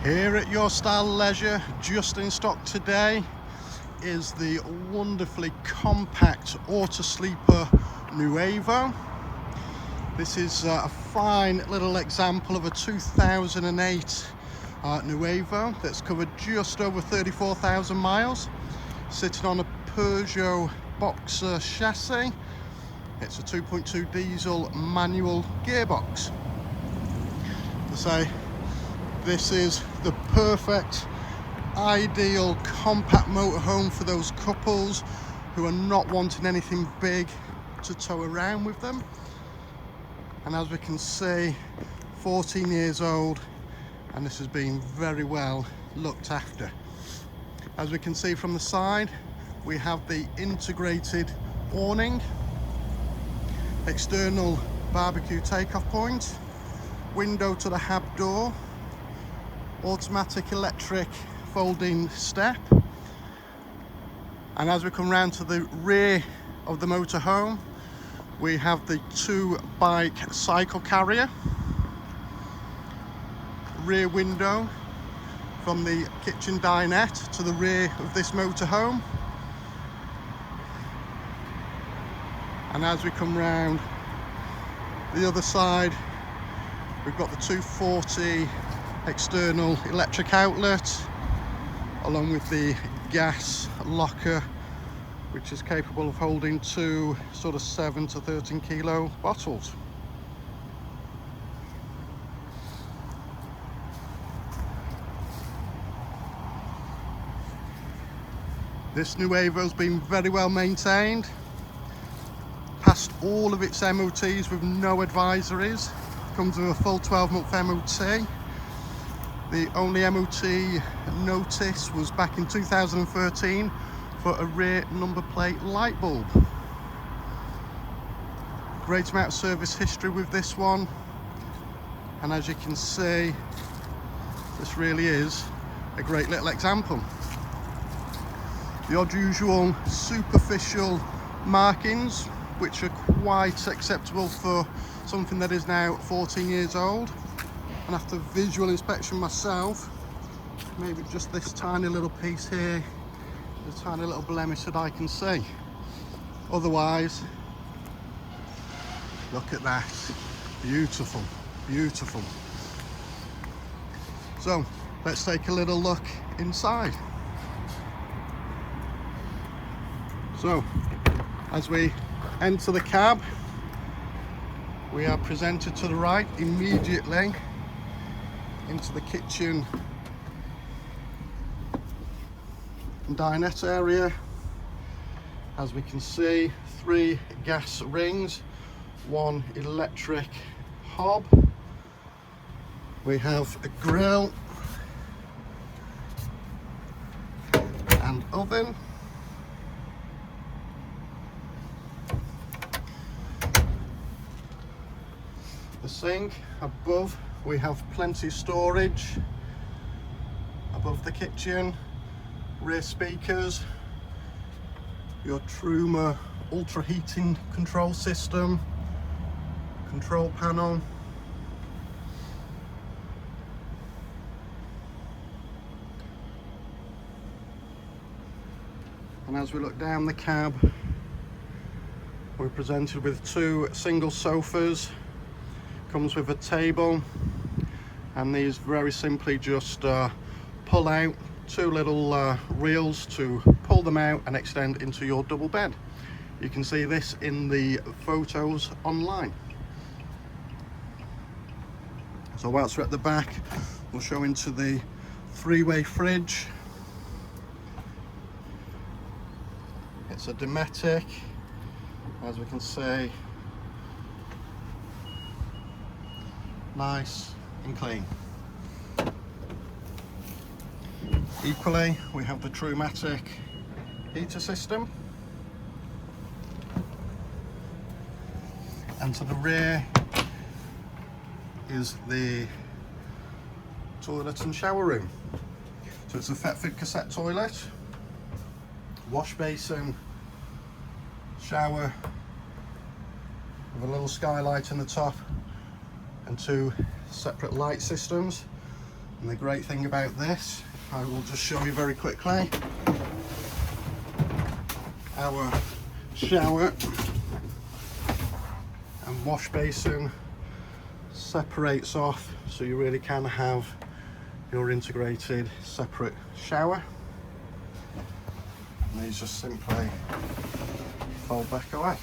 Here at YourStyle Leisure, just in stock today, is the wonderfully compact Auto-sleeper Nuevo. This is a fine little example of a 2008 Nuevo that's covered just over 34,000 miles, sitting on a Peugeot Boxer chassis. It's a 2.2 diesel manual gearbox. To say, this is the perfect, ideal compact motorhome for those couples who are not wanting anything big to tow around with them. And as we can see, 14 years old, and this has been very well looked after. As we can see from the side, we have the integrated awning, external barbecue takeoff point, window to the hab door, automatic electric folding step. And as we come round to the rear of the motorhome, we have the 2-bike cycle carrier, rear window from the kitchen dinette to the rear of this motorhome. And as we come round the other side, we've got the 240 external electric outlet, along with the gas locker, which is capable of holding two sort of 7 to 13 kilo bottles. This Nuevo's been very well maintained, passed all of its MOTs with no advisories, comes with a full 12-month MOT. The only MOT notice was back in 2013 for a rear number plate light bulb. Great amount of service history with this one, and as you can see, this really is a great little example. The odd usual superficial markings, which are quite acceptable for something that is now 14 years old. And after visual inspection myself, maybe just this tiny little piece here, the tiny little blemish that I can see. Otherwise, look at that. Beautiful, beautiful. So let's take a little look inside. So as we enter the cab, we are presented to the right immediately into the kitchen and dinette area. As we can see, 3 gas rings, 1 electric hob. We have a grill and oven. The sink above, we have plenty of storage above the kitchen, rear speakers, your Trumatic ultra heating control system, control panel. And as we look down the cab, we're presented with 2 single sofas. Comes with a table, and these very simply just pull out 2 little reels to pull them out and extend into your double bed. You can see this in the photos online. So whilst we're at the back, we'll show into the 3-way fridge. It's a Dometic, as we can see, nice and clean. Equally, we have the Trumatic heater system, and to the rear is the toilet and shower room. So it's a Thetford cassette toilet, wash basin, shower with a little skylight in the top, and 2 separate light systems. And the great thing about this, I will just show you very quickly, our shower and wash basin separates off, so you really can have your integrated separate shower. And these just simply fold back away.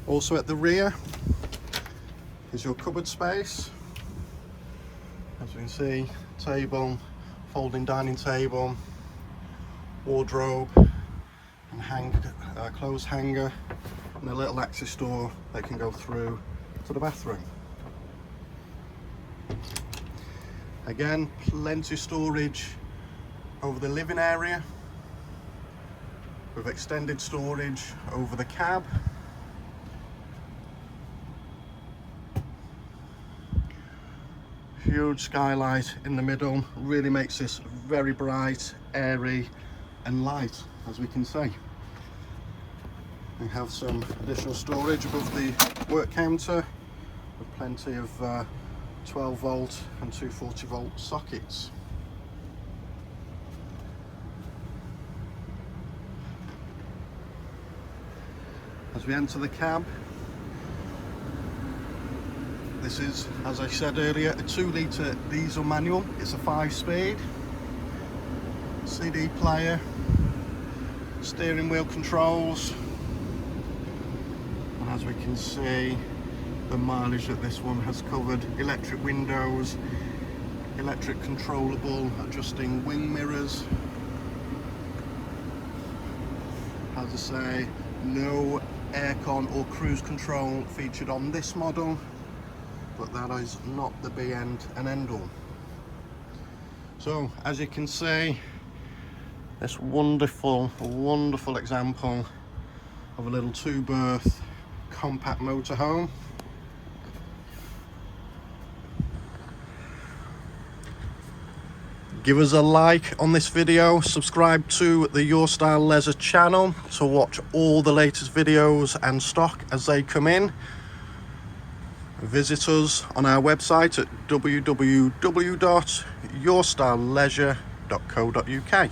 Also at the rear is your cupboard space. As you can see, table, folding dining table, wardrobe, and clothes hanger, and a little access door that can go through to the bathroom. Again, plenty of storage over the living area, with extended storage over the cab. Huge skylight in the middle really makes this very bright, airy and light, as we can see. We have some additional storage above the work counter with plenty of 12 volt and 240 volt sockets. As we enter the cab, this is, as I said earlier, a 2-litre diesel manual. It's a 5-speed. CD player, steering wheel controls, and as we can see, the mileage that this one has covered: electric windows, electric controllable adjusting wing mirrors. As I say, no aircon or cruise control featured on this model, but that is not the be end and end all. So as you can see, this wonderful example of a little 2-berth compact motorhome. Give us a like on this video, subscribe to the YourStyle Leisure channel to watch all the latest videos and stock as they come in. Visit us on our website at www.yourstyleleisure.co.uk.